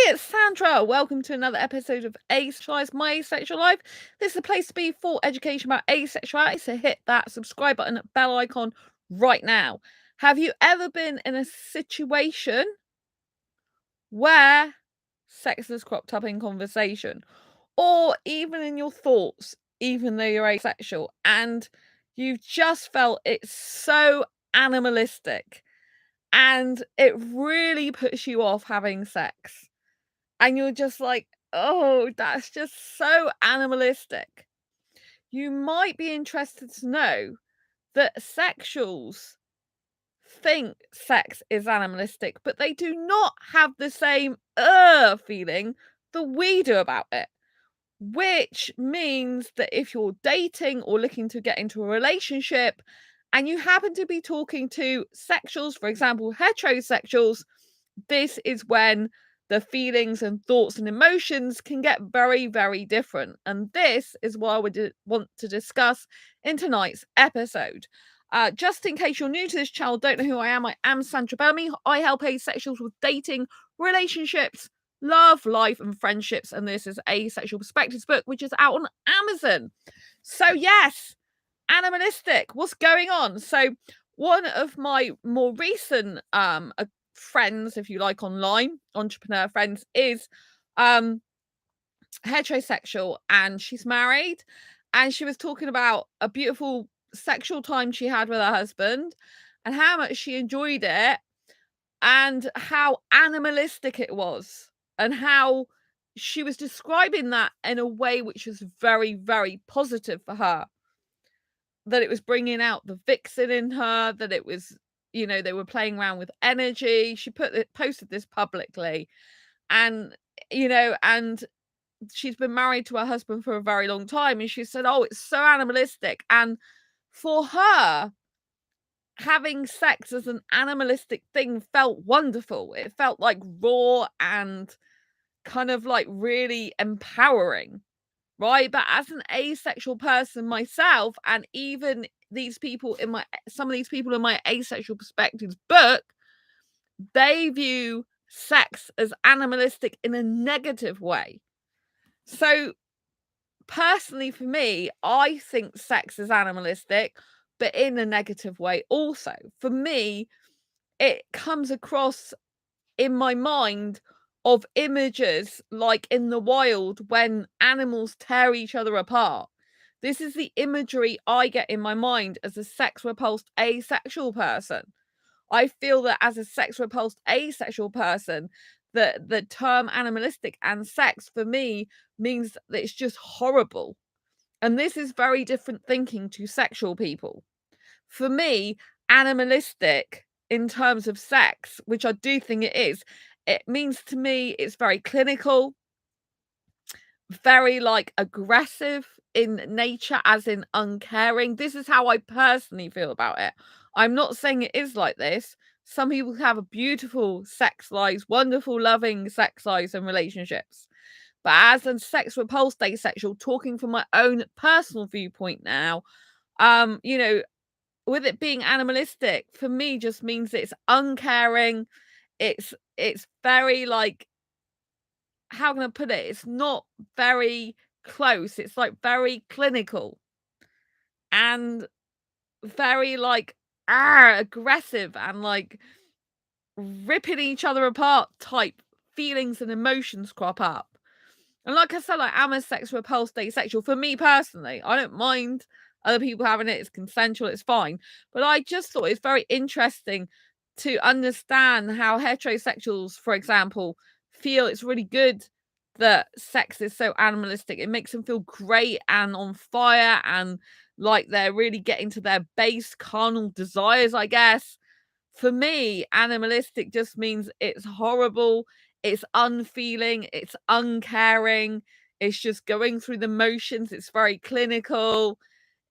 it's Sandra. Welcome to another episode of Asexualise, my asexual life. This is a place to be for education about asexuality, so hit that subscribe button, bell icon right now. Have you ever been in a situation where sex has cropped up in conversation, or even in your thoughts, even though you're asexual, and you've just felt it's so animalistic and it really puts you off having sex? And you're just like, oh, that's just so animalistic. You might be interested to know that sexuals think sex is animalistic, but they do not have the same feeling that we do about it. Which means that if you're dating or looking to get into a relationship and you happen to be talking to sexuals, for example, heterosexuals, this is when the feelings and thoughts and emotions can get very, very different. And this is what I would want to discuss in tonight's episode. Just in case you're new to this channel, don't know who I am Sandra Bellamy. I help asexuals with dating, relationships, love, life, and friendships. And this is Asexual Perspectives book, which is out on Amazon. So yes, Animalistic, what's going on? So one of my more recent friends, if you like, online entrepreneur friends, is heterosexual, and she's married, and she was talking about a beautiful sexual time she had with her husband and how much she enjoyed it and how animalistic it was, and how she was describing that in a way which was very, very positive for her, that it was bringing out the vixen in her, that it was, they were playing around with energy. She posted this publicly, and and she's been married to her husband for a very long time, and she said, oh, it's so animalistic. And for her, having sex as an animalistic thing felt wonderful. It felt like raw and kind of like really empowering, right? But as an asexual person myself, and even some of these people in my Asexual Perspectives book, they view sex as animalistic in a negative way. So personally, for me, I think sex is animalistic, but in a negative way also. For me, it comes across in my mind of images like in the wild when animals tear each other apart. This is the imagery I get in my mind as a sex repulsed asexual person. I feel that as a sex repulsed asexual person, the term animalistic and sex for me means that it's just horrible. And this is very different thinking to sexual people. For me, animalistic in terms of sex, which I do think it means to me it's very clinical, very like aggressive in nature, as in uncaring. This is how I personally feel about it. I'm not saying it is like this. Some people have a beautiful sex lives, wonderful, loving sex lives and relationships. But as a sex repulsed asexual, talking from my own personal viewpoint now, with it being animalistic, for me just means it's uncaring. It's very like, how can I put it? It's not very close. It's like very clinical and very like aggressive and like ripping each other apart type feelings and emotions crop up. And like I said, I'm a sex repulsed asexual. For me personally, I don't mind other people having it. It's consensual, it's fine. But I just thought it's very interesting to understand how heterosexuals, for example, feel it's really good that sex is so animalistic. It makes them feel great and on fire and like they're really getting to their base carnal desires, I guess. For me, animalistic just means it's horrible, it's unfeeling, it's uncaring, it's just going through the motions, it's very clinical,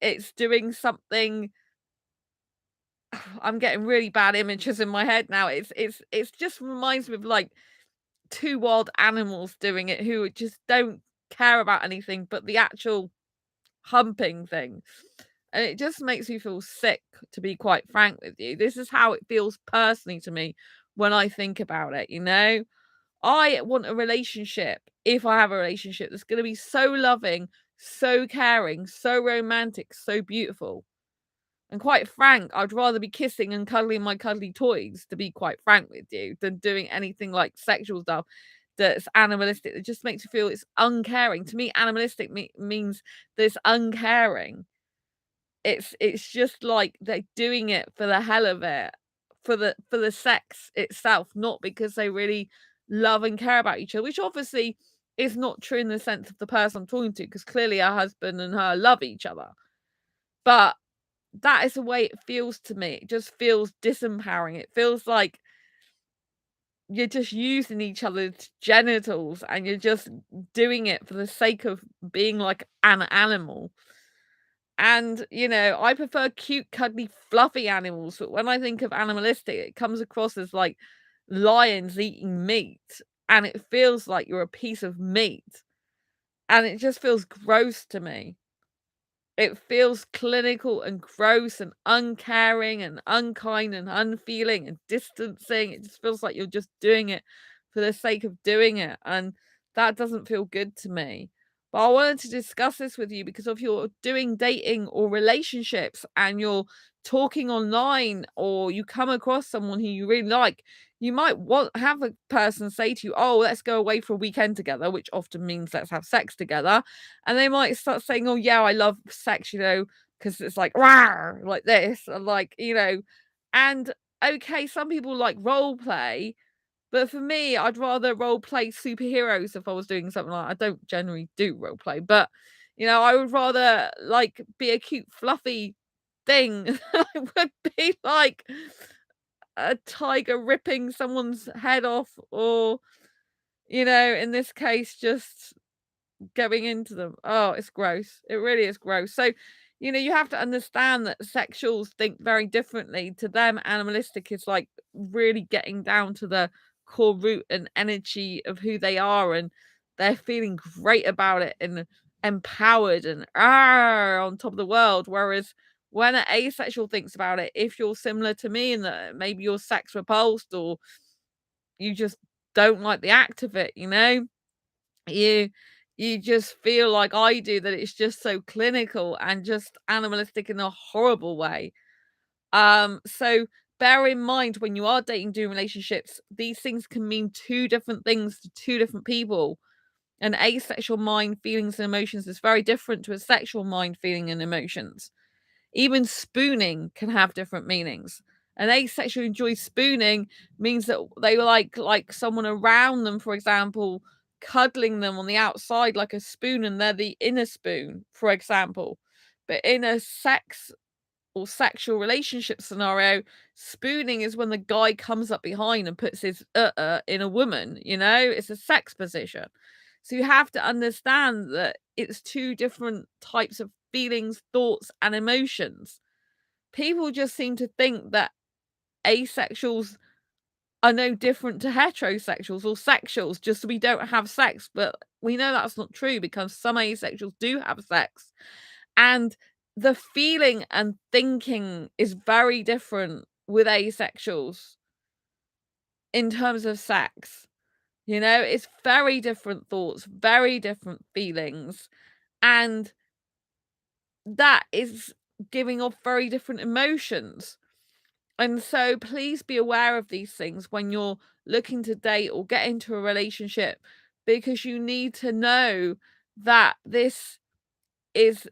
it's doing something. I'm getting really bad images in my head now. It's just reminds me of like two wild animals doing it who just don't care about anything but the actual humping thing. And it just makes me feel sick, to be quite frank with you. This is how it feels personally to me when I think about it, I want a relationship, if I have a relationship, that's gonna be so loving, so caring, so romantic, so beautiful. And quite frank, I'd rather be kissing and cuddling my cuddly toys, to be quite frank with you, than doing anything like sexual stuff that's animalistic. It just makes you feel it's uncaring. To me, animalistic means that it's uncaring. It's just like they're doing it for the hell of it, for the sex itself, not because they really love and care about each other, which obviously is not true in the sense of the person I'm talking to, because clearly her husband and her love each other. But that is the way it feels to me. It just feels disempowering. It feels like you're just using each other's genitals and you're just doing it for the sake of being like an animal. And, I prefer cute, cuddly, fluffy animals, but when I think of animalistic, it comes across as like lions eating meat, and it feels like you're a piece of meat, and it just feels gross to me. It feels clinical and gross and uncaring and unkind and unfeeling and distancing. It just feels like you're just doing it for the sake of doing it, and that doesn't feel good to me. But I wanted to discuss this with you because if you're doing dating or relationships and you're talking online or you come across someone who you really like, you might want have a person say to you, "Oh, let's go away for a weekend together," which often means let's have sex together. And they might start saying, "Oh, yeah, I love sex," because it's like, "Rawr," like this, and like, and okay, some people like role play, but for me, I'd rather role play superheroes if I was doing something like I don't generally do role play, but, I would rather, like, be a cute fluffy thing than I would be like a tiger ripping someone's head off or, in this case, just going into them. Oh, it's gross. It really is gross. So, you have to understand that sexuals think very differently. To them, animalistic is like really getting down to the core root and energy of who they are, and they're feeling great about it and empowered and on top of the world. Whereas when an asexual thinks about it, if you're similar to me and that maybe you're sex repulsed or you just don't like the act of it, you you just feel like I do that it's just so clinical and just animalistic in a horrible way. So bear in mind when you are dating, doing relationships, these things can mean two different things to two different people. An asexual mind, feelings, and emotions is very different to a sexual mind, feeling, and emotions. Even spooning can have different meanings. An asexual enjoys spooning means that they were like someone around them, for example, cuddling them on the outside like a spoon, and they're the inner spoon, for example. But in a sex or sexual relationship scenario, spooning is when the guy comes up behind and puts his in a woman, it's a sex position. So you have to understand that it's two different types of feelings, thoughts, and emotions. People just seem to think that asexuals are no different to heterosexuals or sexuals, just so we don't have sex. But we know that's not true because some asexuals do have sex. And the feeling and thinking is very different with asexuals in terms of sex. It's very different thoughts, very different feelings. And that is giving off very different emotions. And so please be aware of these things when you're looking to date or get into a relationship, because you need to know that this is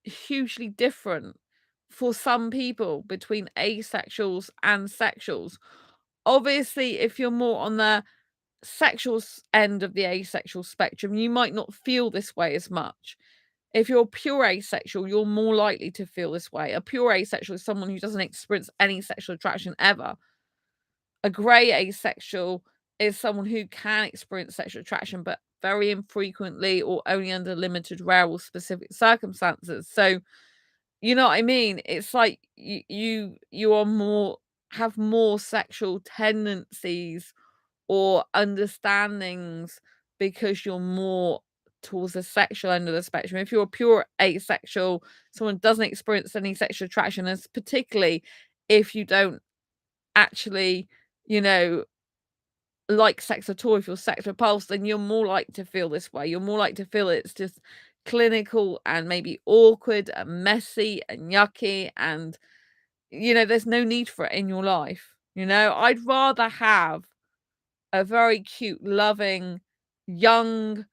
hugely different for some people between asexuals and sexuals. Obviously, if you're more on the end of the asexual spectrum, you might not feel this way as much. If you're pure asexual, you're more likely to feel this way. A pure asexual is someone who doesn't experience any sexual attraction ever. A grey asexual is someone who can experience sexual attraction, but very infrequently or only under limited, rare, or specific circumstances. So, you know what I mean? It's like you are more have more sexual tendencies or understandings because you're more towards the sexual end of the spectrum. If you're a pure asexual, someone doesn't experience any sexual attraction, and particularly if you don't actually, you know, like sex at all, if you're sex repulsed, then you're more likely to feel this way. You're more likely to feel it's just clinical and maybe awkward and messy and yucky, and there's no need for it in your life. I'd rather have a very cute, loving, young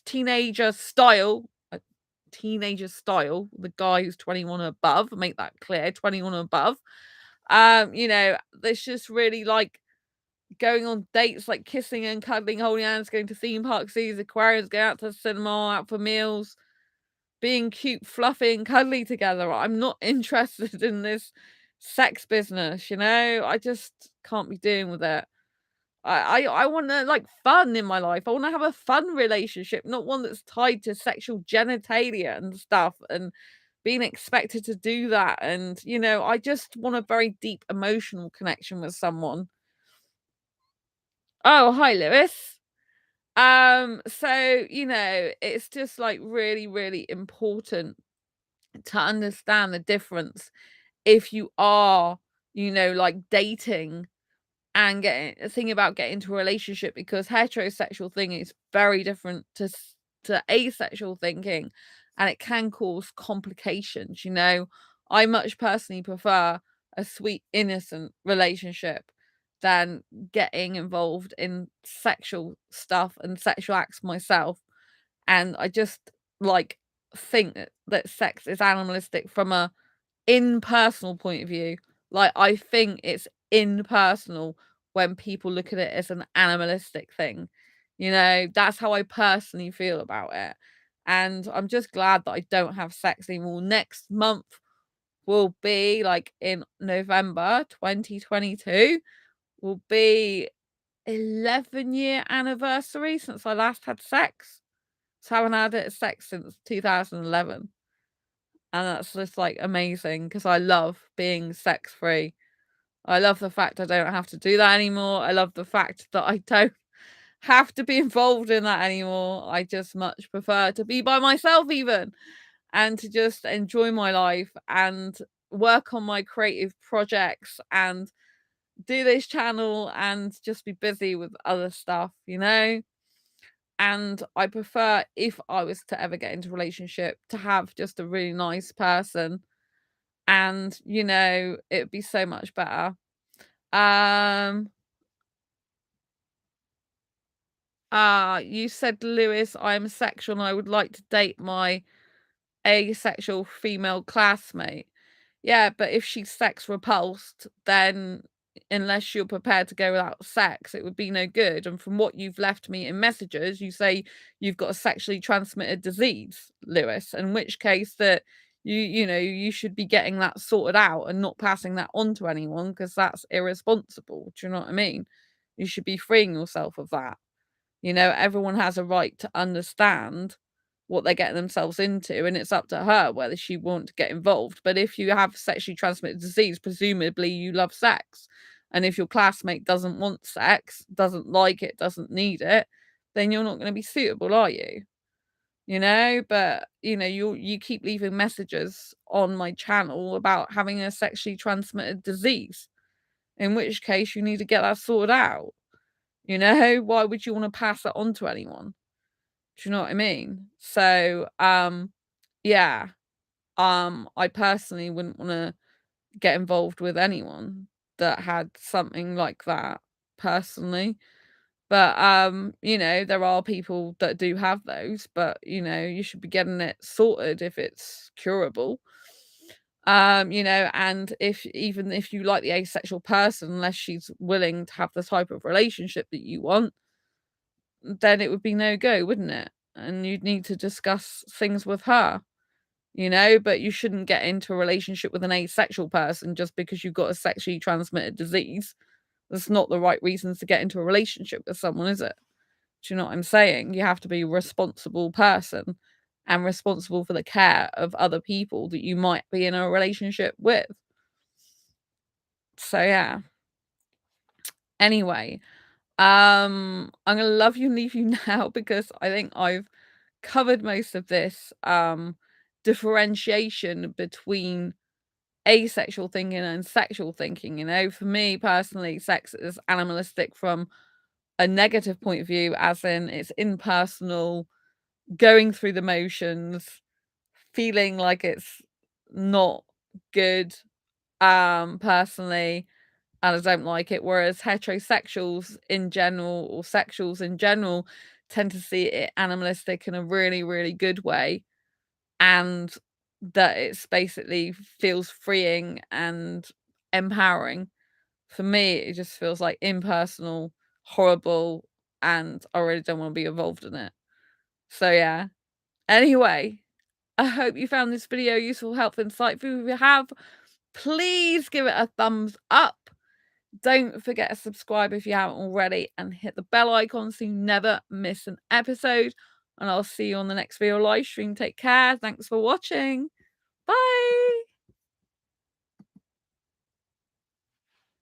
teenager style, the guy who's 21 and above, make that clear, 21 and above. That's just really like going on dates, like kissing and cuddling, holding hands, going to theme parks, zoos, aquariums, going out to the cinema, out for meals, being cute, fluffy, and cuddly together. I'm not interested in this sex business, I just can't be doing with it. I wanna, like, fun in my life. I wanna have a fun relationship, not one that's tied to sexual genitalia and stuff, and being expected to do that, and, I just want a very deep emotional connection with someone. Oh, hi, Lewis. It's just, like, really, really important to understand the difference if you are, like, dating and thinking about getting into a relationship, because heterosexual thing is very different to asexual thinking, and it can cause complications. I much personally prefer a sweet innocent relationship than getting involved in sexual stuff and sexual acts myself. And I just like think that sex is animalistic from a impersonal point of view. Like, I think it's impersonal when people look at it as an animalistic thing. That's how I personally feel about it. And I'm just glad that I don't have sex anymore. Next month will be, like, in November 2022, will be 11-year anniversary since I last had sex. So I haven't had sex since 2011. And that's just, like, amazing because I love being sex free. I love the fact I don't have to do that anymore. I love the fact that I don't have to be involved in that anymore. I just much prefer to be by myself even, and to just enjoy my life and work on my creative projects and do this channel and just be busy with other stuff. And I prefer, if I was to ever get into a relationship, to have just a really nice person, and it'd be so much better. Um you said, Lewis, I'm sexual and I would like to date my asexual female classmate. Yeah, but if she's sex repulsed, then unless you're prepared to go without sex, it would be no good. And from what you've left me in messages, you say you've got a sexually transmitted disease, Lewis, in which case that you should be getting that sorted out and not passing that on to anyone, because that's irresponsible. Do you know what I mean? You should be freeing yourself of that. Everyone has a right to understand what they're getting themselves into, and it's up to her whether she want to get involved. But if you have sexually transmitted disease, presumably you love sex. And if your classmate doesn't want sex, doesn't like it, doesn't need it, then you're not going to be suitable, are you? But you keep leaving messages on my channel about having a sexually transmitted disease, in which case you need to get that sorted out. Why would you want to pass that on to anyone? Do you know what I mean? So, yeah, I personally wouldn't wanna get involved with anyone that had something like that, personally. But, there are people that do have those, but, you should be getting it sorted if it's curable. And even if you like the asexual person, unless she's willing to have the type of relationship that you want, then it would be no go, wouldn't it? And you'd need to discuss things with her, but you shouldn't get into a relationship with an asexual person just because you've got a sexually transmitted disease. That's not the right reasons to get into a relationship with someone, is it? Do you know what I'm saying? You have to be a responsible person and responsible for the care of other people that you might be in a relationship with. So yeah. Anyway, I'm gonna love you and leave you now because I think I've covered most of this differentiation between asexual thinking and sexual thinking. For me personally, sex is animalistic from a negative point of view, as in it's impersonal, going through the motions, feeling like it's not good, personally, and I don't like it. Whereas heterosexuals in general, or sexuals in general, tend to see it animalistic in a really, really good way, and that it's basically feels freeing and empowering. For me, it just feels like impersonal, horrible, and I really don't want to be involved in it. So yeah. Anyway, I hope you found this video useful, helpful, insightful. If you have, please give it a thumbs up. Don't forget to subscribe if you haven't already, and hit the bell icon so you never miss an episode. And I'll see you on the next video live stream. Take care. Thanks for watching.